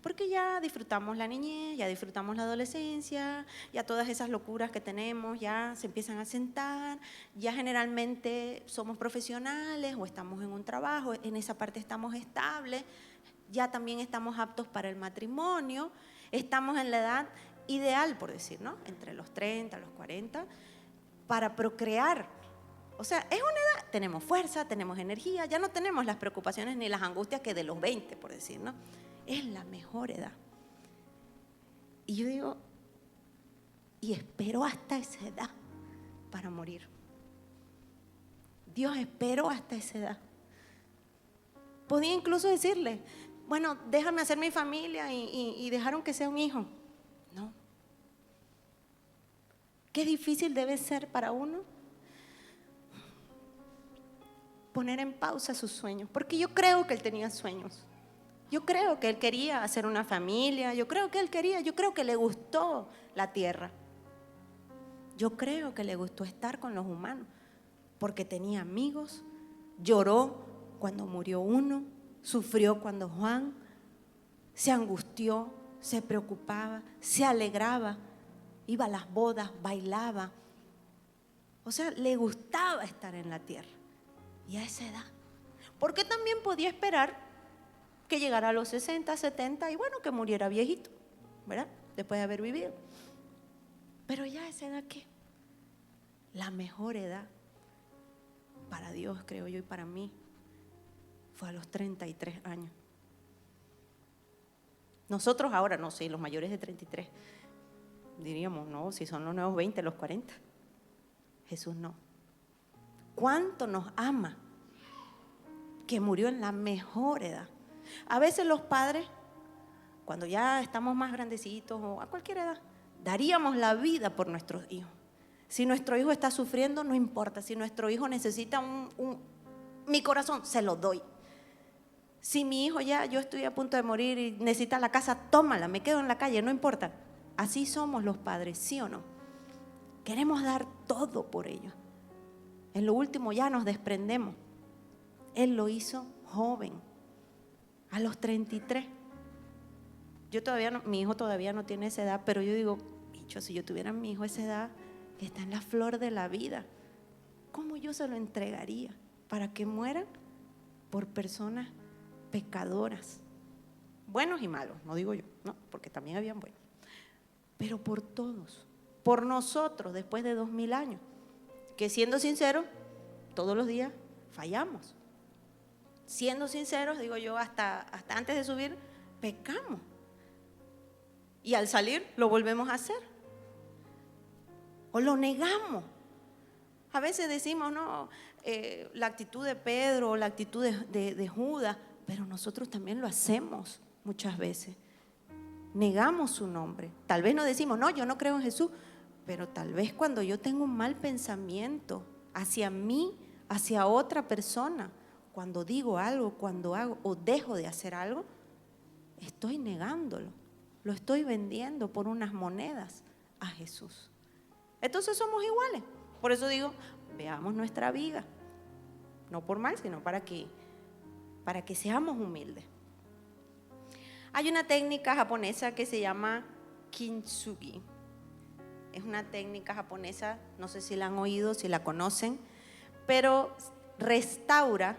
Porque ya disfrutamos la niñez, ya disfrutamos la adolescencia, ya todas esas locuras que tenemos ya se empiezan a sentar, ya generalmente somos profesionales o estamos en un trabajo, en esa parte estamos estables, ya también estamos aptos para el matrimonio, estamos en la edad ideal, por decir, ¿no? Entre los 30, los 40, para procrear. O sea, es una edad, tenemos fuerza, tenemos energía, ya no tenemos las preocupaciones ni las angustias que de los 20, por decir, ¿no? Es la mejor edad. Y yo digo, y esperó hasta esa edad para morir. Dios esperó hasta esa edad. Podía incluso decirle, bueno, déjame hacer mi familia y dejaron que sea un hijo. No. Qué difícil debe ser para uno poner en pausa sus sueños, porque yo creo que él tenía sueños. Yo creo que él quería hacer una familia, yo creo que le gustó la tierra. Yo creo que le gustó estar con los humanos, porque tenía amigos, lloró cuando murió uno, sufrió cuando Juan, se angustió, se preocupaba, se alegraba, iba a las bodas, bailaba. O sea, le gustaba estar en la tierra. Y a esa edad. Porque también podía esperar que llegara a los 60, 70 y bueno, que muriera viejito, ¿verdad? Después de haber vivido. Pero ya a esa edad, ¿qué? La mejor edad para Dios, creo yo, y para mí, fue a los 33 años. Nosotros ahora, no sé, los mayores de 33, diríamos, no, si son los nuevos 20, los 40. Jesús no. ¿Cuánto nos ama? Que murió en la mejor edad. A veces los padres, cuando ya estamos más grandecitos o a cualquier edad, daríamos la vida por nuestros hijos. Si nuestro hijo está sufriendo, no importa. Si nuestro hijo necesita mi corazón, se lo doy. Si mi hijo yo estoy a punto de morir y necesita la casa, tómala, me quedo en la calle, no importa. Así somos los padres, ¿sí o no? Queremos dar todo por ellos. En lo último ya nos desprendemos. Él lo hizo joven, a los 33. Yo todavía no, mi hijo todavía no tiene esa edad, pero yo digo, bicho, si yo tuviera mi hijo esa edad, que está en la flor de la vida, ¿cómo yo se lo entregaría? Para que mueran por personas pecadoras, buenos y malos, no digo yo, no, porque también habían buenos, pero por todos, por nosotros después de 2000 años, que siendo sinceros, todos los días fallamos. Siendo sinceros, digo yo, hasta antes de subir, pecamos. Y al salir, lo volvemos a hacer. O lo negamos. A veces decimos, no, la actitud de Pedro, la actitud de Judas, pero nosotros también lo hacemos muchas veces. Negamos su nombre. Tal vez no decimos, no, yo no creo en Jesús, pero tal vez cuando yo tengo un mal pensamiento hacia mí, hacia otra persona, cuando digo algo, cuando hago o dejo de hacer algo, estoy negándolo, lo estoy vendiendo por unas monedas a Jesús. Entonces somos iguales. Por eso digo, veamos nuestra vida, no por mal, sino para que seamos humildes. Hay una técnica japonesa que se llama kintsugi. Es una técnica japonesa, no sé si la han oído, si la conocen, pero restaura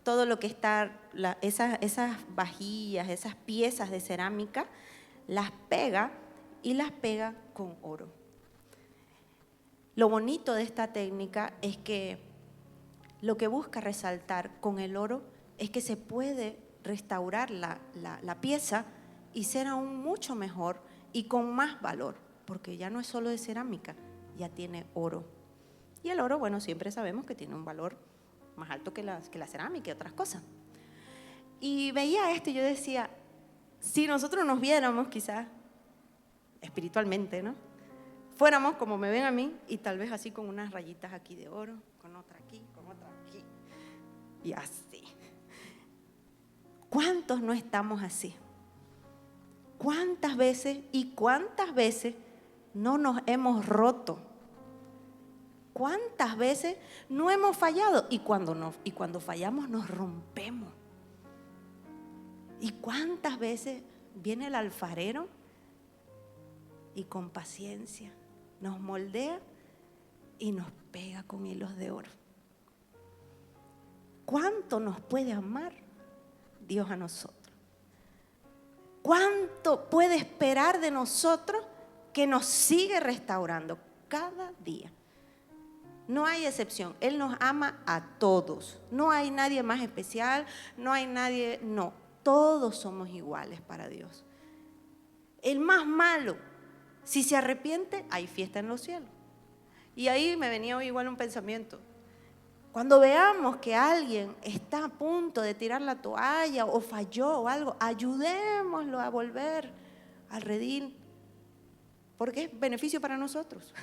todo lo que está, esas vajillas, esas piezas de cerámica, las pega con oro. Lo bonito de esta técnica es que lo que busca resaltar con el oro es que se puede restaurar la pieza y ser aún mucho mejor y con más valor, porque ya no es solo de cerámica, ya tiene oro. Y el oro, bueno, siempre sabemos que tiene un valor más alto que la cerámica y otras cosas. Y veía esto y yo decía, si nosotros nos viéramos quizás espiritualmente, ¿no? Fuéramos como me ven a mí y tal vez así con unas rayitas aquí de oro, con otra aquí, con otra aquí y así. ¿Cuántos no estamos así? ¿Cuántas veces no nos hemos roto? ¿Cuántas veces no hemos fallado? Y cuando fallamos nos rompemos. ¿Y cuántas veces viene el alfarero y con paciencia nos moldea y nos pega con hilos de oro? ¿Cuánto nos puede amar Dios a nosotros? ¿Cuánto puede esperar de nosotros que nos sigue restaurando cada día. No hay excepción. Él nos ama a todos. No hay nadie más especial, no hay nadie, no. Todos somos iguales para Dios. El más malo, si se arrepiente, hay fiesta en los cielos. Y ahí me venía igual un pensamiento. Cuando veamos que alguien está a punto de tirar la toalla o falló o algo, ayudémoslo a volver al redil, porque es beneficio para nosotros.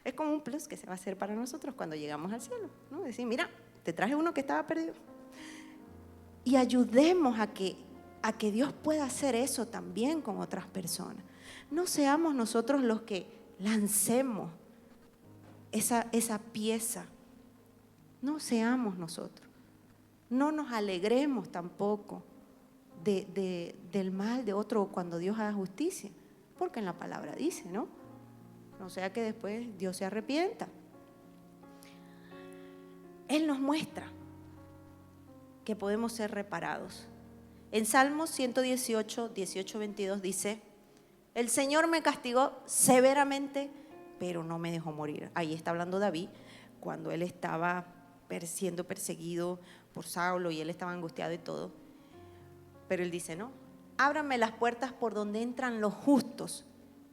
Es como un plus que se va a hacer para nosotros cuando llegamos al cielo, ¿no? Decir, mira, te traje uno que estaba perdido. Y ayudemos a que Dios pueda hacer eso también con otras personas. No seamos nosotros los que lancemos esa pieza. No seamos nosotros. No nos alegremos tampoco del mal de otro cuando Dios haga justicia. Porque en la palabra dice, ¿no? No sea que después Dios se arrepienta. Él nos muestra que podemos ser reparados. En Salmos 118, 18, 22 dice: el Señor me castigó severamente, pero no me dejó morir. Ahí está hablando David, cuando él estaba siendo perseguido por Saulo y él estaba angustiado y todo. Pero él dice, no, ábranme las puertas por donde entran los justos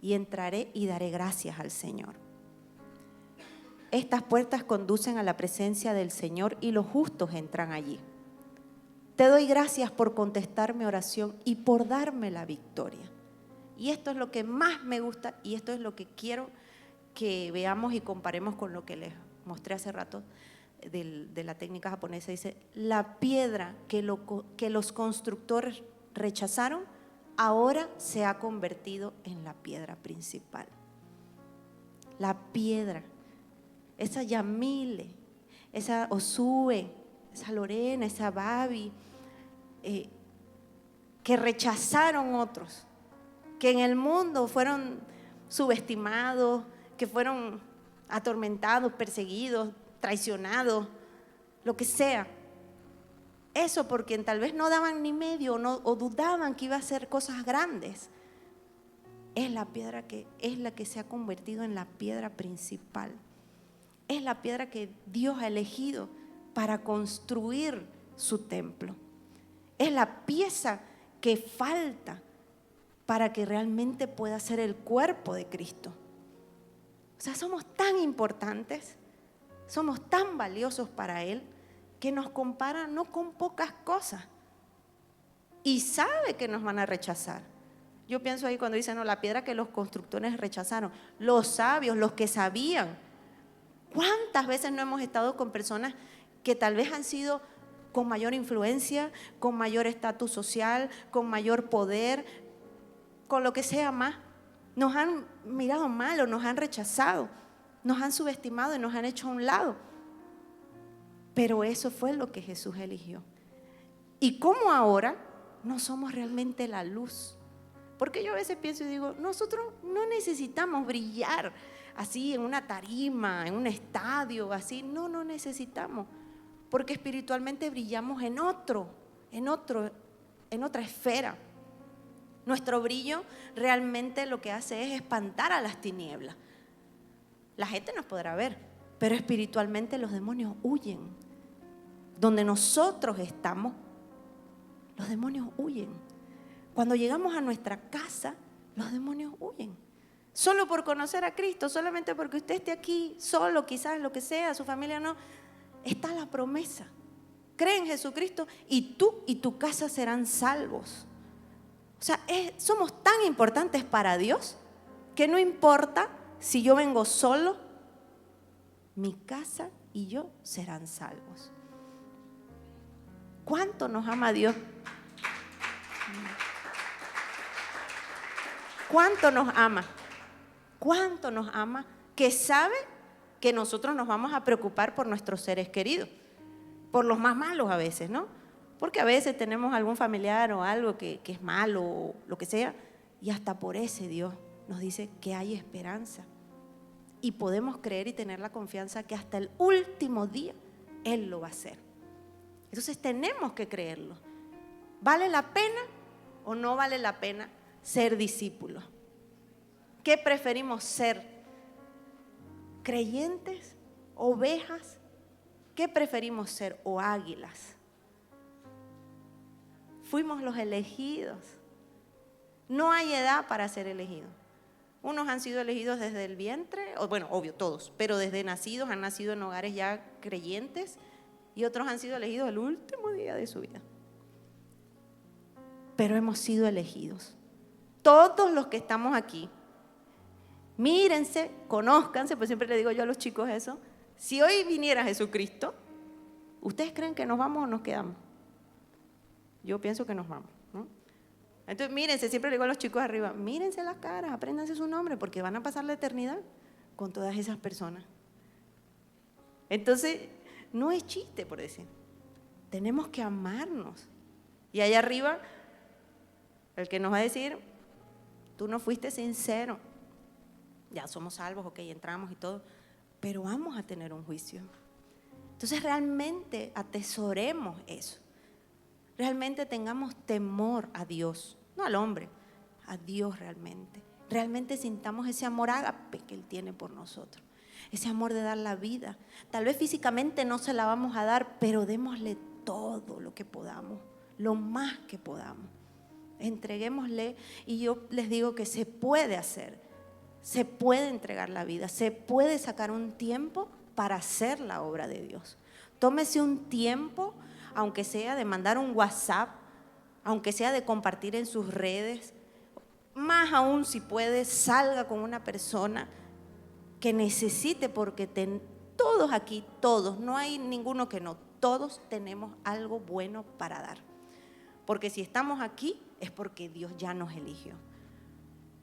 y entraré y daré gracias al Señor. Estas puertas conducen a la presencia del Señor y los justos entran allí. Te doy gracias por contestar mi oración y por darme la victoria. Y esto es lo que más me gusta y esto es lo que quiero que veamos y comparemos con lo que les mostré hace rato de la técnica japonesa. Dice, la piedra que los constructores rechazaron ahora se ha convertido en la piedra principal. La piedra, esa Yamile, esa Osue, esa Lorena, esa Babi, que rechazaron otros, que en el mundo fueron subestimados, que fueron atormentados, perseguidos, traicionados, lo que sea. Eso porque tal vez no daban ni medio o dudaban que iba a hacer cosas grandes. Es la piedra que es la que se ha convertido en la piedra principal. Es la piedra que Dios ha elegido para construir su templo. Es la pieza que falta para que realmente pueda ser el cuerpo de Cristo. O sea, somos tan importantes, somos tan valiosos para Él, que nos compara no con pocas cosas. Y sabe que nos van a rechazar. Yo pienso ahí cuando dice, no, la piedra que los constructores rechazaron. Los sabios, los que sabían. ¿Cuántas veces no hemos estado con personas que tal vez han sido con mayor influencia, con mayor estatus social, con mayor poder, con lo que sea más? Nos han mirado mal o nos han rechazado, nos han subestimado y nos han hecho a un lado. Pero eso fue lo que Jesús eligió. Y como ahora no somos realmente la luz. Porque yo a veces pienso y digo, nosotros no necesitamos brillar así en una tarima, en un estadio, así. No necesitamos. Porque espiritualmente brillamos en otra esfera. Nuestro brillo realmente lo que hace es espantar a las tinieblas. La gente nos podrá ver, pero espiritualmente los demonios huyen. Donde nosotros estamos, los demonios huyen. Cuando llegamos a nuestra casa, los demonios huyen. Solo por conocer a Cristo, solamente porque usted esté aquí solo, quizás lo que sea, su familia no, está la promesa. Cree en Jesucristo y tú y tu casa serán salvos. O sea, somos tan importantes para Dios que no importa si yo vengo solo, mi casa y yo serán salvos. ¿Cuánto nos ama Dios? ¿Cuánto nos ama? ¿Cuánto nos ama? Que sabe que nosotros nos vamos a preocupar por nuestros seres queridos, por los más malos a veces, ¿no? Porque a veces tenemos algún familiar o algo que es malo o lo que sea, y hasta por ese Dios nos dice que hay esperanza. Y podemos creer y tener la confianza que hasta el último día Él lo va a hacer. Entonces tenemos que creerlo. ¿Vale la pena o no vale la pena ser discípulos? ¿Qué preferimos ser? ¿Creyentes? ¿Ovejas? ¿Qué preferimos ser? ¿O águilas? Fuimos los elegidos. No hay edad para ser elegido. Unos han sido elegidos desde el vientre, o bueno, obvio, todos, pero desde nacidos han nacido en hogares ya creyentes, y otros han sido elegidos el último día de su vida. Pero hemos sido elegidos. Todos los que estamos aquí, mírense, conózcanse, pues siempre le digo yo a los chicos eso. Si hoy viniera Jesucristo, ¿ustedes creen que nos vamos o nos quedamos? Yo pienso que nos vamos, ¿no? Entonces mírense, siempre le digo a los chicos arriba, mírense las caras, apréndanse su nombre, porque van a pasar la eternidad con todas esas personas. Entonces, no es chiste, por decir. Tenemos que amarnos. Y allá arriba, el que nos va a decir, tú no fuiste sincero. Ya somos salvos, ok, entramos y todo, pero vamos a tener un juicio. Entonces realmente atesoremos eso. Realmente tengamos temor a Dios, no al hombre, a Dios realmente. Realmente sintamos ese amor ágape que Él tiene por nosotros. Ese amor de dar la vida. Tal vez físicamente no se la vamos a dar, pero démosle todo lo que podamos, lo más que podamos. Entreguémosle, y yo les digo que se puede hacer. Se puede entregar la vida, se puede sacar un tiempo para hacer la obra de Dios. Tómese un tiempo, aunque sea de mandar un WhatsApp, aunque sea de compartir en sus redes, más aún si puede, salga con una persona que necesite, porque todos aquí, todos, no hay ninguno que no, todos tenemos algo bueno para dar. Porque si estamos aquí es porque Dios ya nos eligió.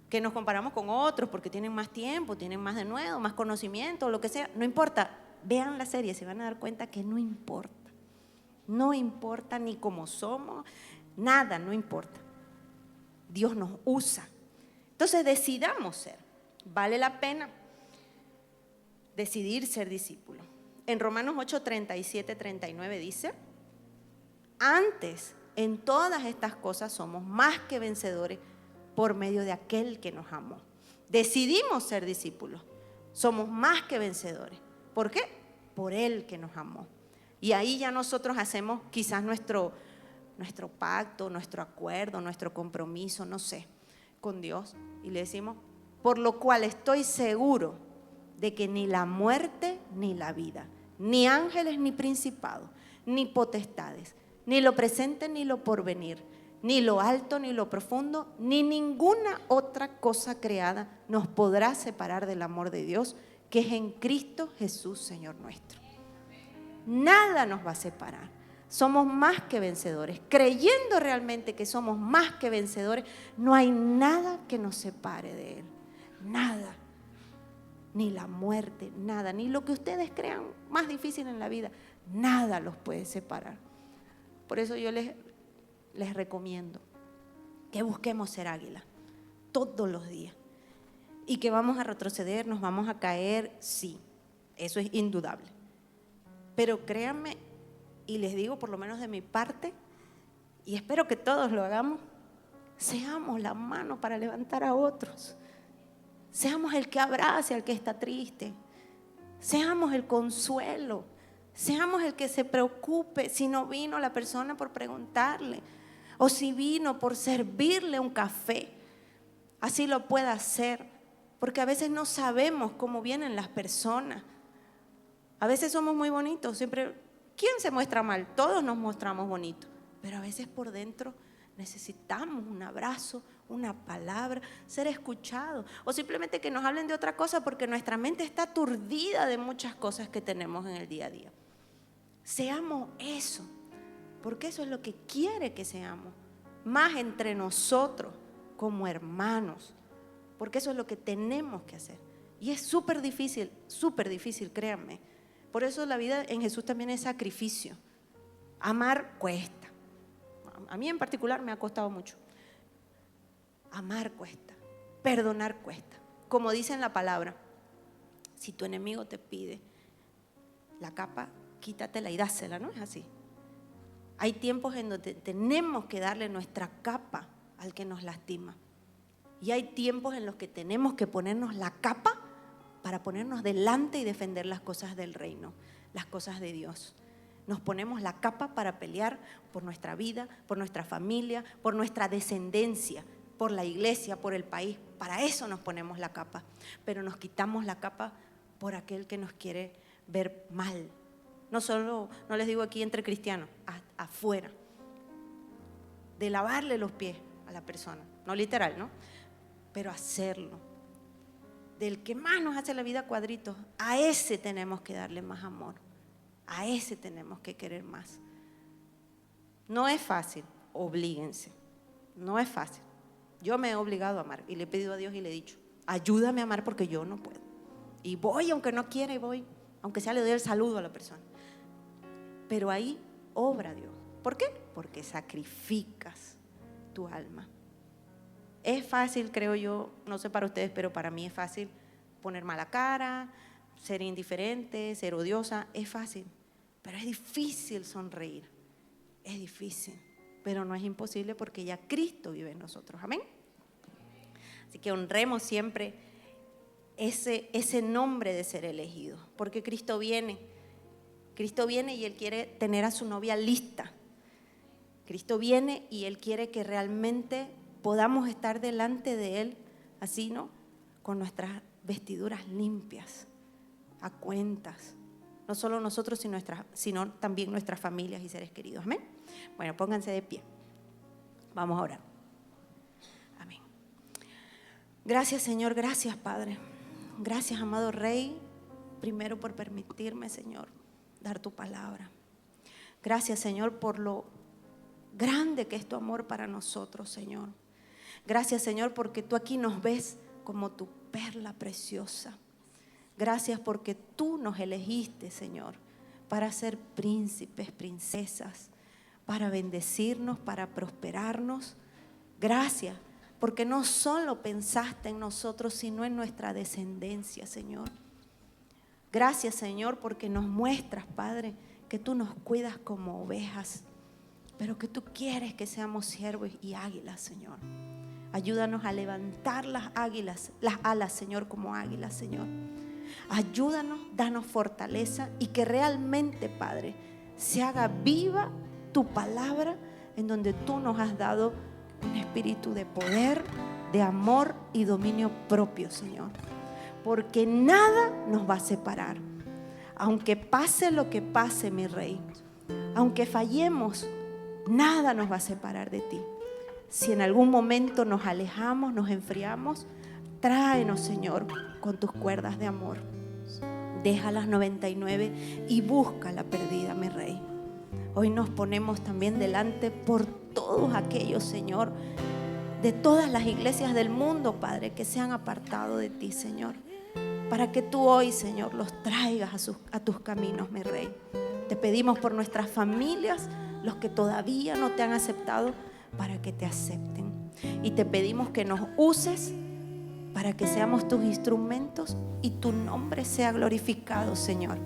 Que nos comparamos con otros porque tienen más tiempo, tienen más denuedo, más conocimiento, lo que sea, no importa. Vean la serie, se van a dar cuenta que no importa. No importa ni cómo somos, nada, no importa. Dios nos usa. Entonces decidamos ser. Vale la pena decidir ser discípulo. En Romanos 8, 37, 39 dice, antes en todas estas cosas somos más que vencedores por medio de aquel que nos amó. Decidimos ser discípulos. Somos más que vencedores. ¿Por qué? Por Él que nos amó. Y ahí ya nosotros hacemos quizás nuestro pacto, nuestro acuerdo, nuestro compromiso, no sé, con Dios. Y le decimos, por lo cual estoy seguro de que ni la muerte ni la vida, ni ángeles ni principados, ni potestades, ni lo presente ni lo porvenir, ni lo alto ni lo profundo, ni ninguna otra cosa creada nos podrá separar del amor de Dios, que es en Cristo Jesús, Señor nuestro. Nada nos va a separar. Somos más que vencedores. Creyendo realmente que somos más que vencedores, no hay nada que nos separe de Él. Nada. Ni la muerte, nada. Ni lo que ustedes crean más difícil en la vida. Nada los puede separar. Por eso yo les recomiendo que busquemos ser águila todos los días. Y que vamos a retroceder, nos vamos a caer, sí. Eso es indudable. Pero créanme, y les digo por lo menos de mi parte, y espero que todos lo hagamos, seamos la mano para levantar a otros. Seamos el que abrace al que está triste. Seamos el consuelo. Seamos el que se preocupe si no vino la persona por preguntarle, o si vino por servirle un café. Así lo pueda hacer, porque a veces no sabemos cómo vienen las personas. A veces somos muy bonitos, siempre, ¿quién se muestra mal? Todos nos mostramos bonitos, pero a veces por dentro necesitamos un abrazo, una palabra, ser escuchados, o simplemente que nos hablen de otra cosa, porque nuestra mente está aturdida de muchas cosas que tenemos en el día a día. Seamos eso, porque eso es lo que quiere que seamos, más entre nosotros como hermanos, porque eso es lo que tenemos que hacer. Y es súper difícil, créanme. Por eso la vida en Jesús también es sacrificio. Amar cuesta. A mí en particular me ha costado mucho. Amar cuesta, perdonar cuesta. Como dice en la palabra, si tu enemigo te pide la capa, quítatela y dásela, ¿no es así? Hay tiempos en donde tenemos que darle nuestra capa al que nos lastima. Y hay tiempos en los que tenemos que ponernos la capa para ponernos delante y defender las cosas del reino, las cosas de Dios. Nos ponemos la capa para pelear por nuestra vida, por nuestra familia, por nuestra descendencia, por la iglesia, por el país. Para eso nos ponemos la capa. Pero nos quitamos la capa por aquel que nos quiere ver mal. No solo, no les digo aquí entre cristianos, afuera. De lavarle los pies a la persona. No literal, ¿no? Pero hacerlo. Del que más nos hace la vida cuadritos, a ese tenemos que darle más amor. A ese tenemos que querer más. No es fácil, oblíguense. No es fácil. Yo me he obligado a amar y le he pedido a Dios y le he dicho, ayúdame a amar porque yo no puedo. Y voy, aunque no quiera, y voy, aunque sea le doy el saludo a la persona. Pero ahí obra Dios. ¿Por qué? Porque sacrificas tu alma. Es fácil, creo yo, no sé para ustedes, pero para mí es fácil poner mala cara, ser indiferente, ser odiosa, es fácil. Pero es difícil sonreír, es difícil, pero no es imposible porque ya Cristo vive en nosotros, amén. Así que honremos siempre ese nombre de ser elegido, porque Cristo viene y Él quiere tener a su novia lista. Cristo viene y Él quiere que realmente podamos estar delante de Él, así, ¿no? Con nuestras vestiduras limpias, a cuentas. No solo nosotros, sino también nuestras familias y seres queridos. Amén. Bueno, pónganse de pie. Vamos a orar. Amén. Gracias, Señor. Gracias, Padre. Gracias, amado Rey. Primero por permitirme, Señor, dar tu palabra. Gracias, Señor, por lo grande que es tu amor para nosotros, Señor. Gracias, Señor, porque tú aquí nos ves como tu perla preciosa. Gracias porque tú nos elegiste, Señor, para ser príncipes, princesas, para bendecirnos, para prosperarnos. Gracias porque no solo pensaste en nosotros, sino en nuestra descendencia, Señor. Gracias, Señor, porque nos muestras, Padre, que tú nos cuidas como ovejas, pero que tú quieres que seamos siervos y águilas, Señor. Ayúdanos a levantar las alas, Señor, como águilas, Señor. Ayúdanos, danos fortaleza y que realmente, Padre, se haga viva tu palabra en donde tú nos has dado un espíritu de poder, de amor y dominio propio, Señor. Porque nada nos va a separar. Aunque pase lo que pase, mi Rey, aunque fallemos, nada nos va a separar de ti. Si en algún momento nos alejamos, nos enfriamos, tráenos, Señor, con tus cuerdas de amor. Deja las 99 y busca la perdida, mi Rey. Hoy nos ponemos también delante por todos aquellos, Señor, de todas las iglesias del mundo, Padre, que se han apartado de ti, Señor, para que tú hoy, Señor, los traigas a tus caminos, mi Rey. Te pedimos por nuestras familias, los que todavía no te han aceptado, para que te acepten. Y te pedimos que nos uses para que seamos tus instrumentos y tu nombre sea glorificado, Señor,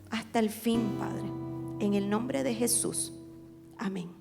hasta el fin, Padre. En el nombre de Jesús. Amén.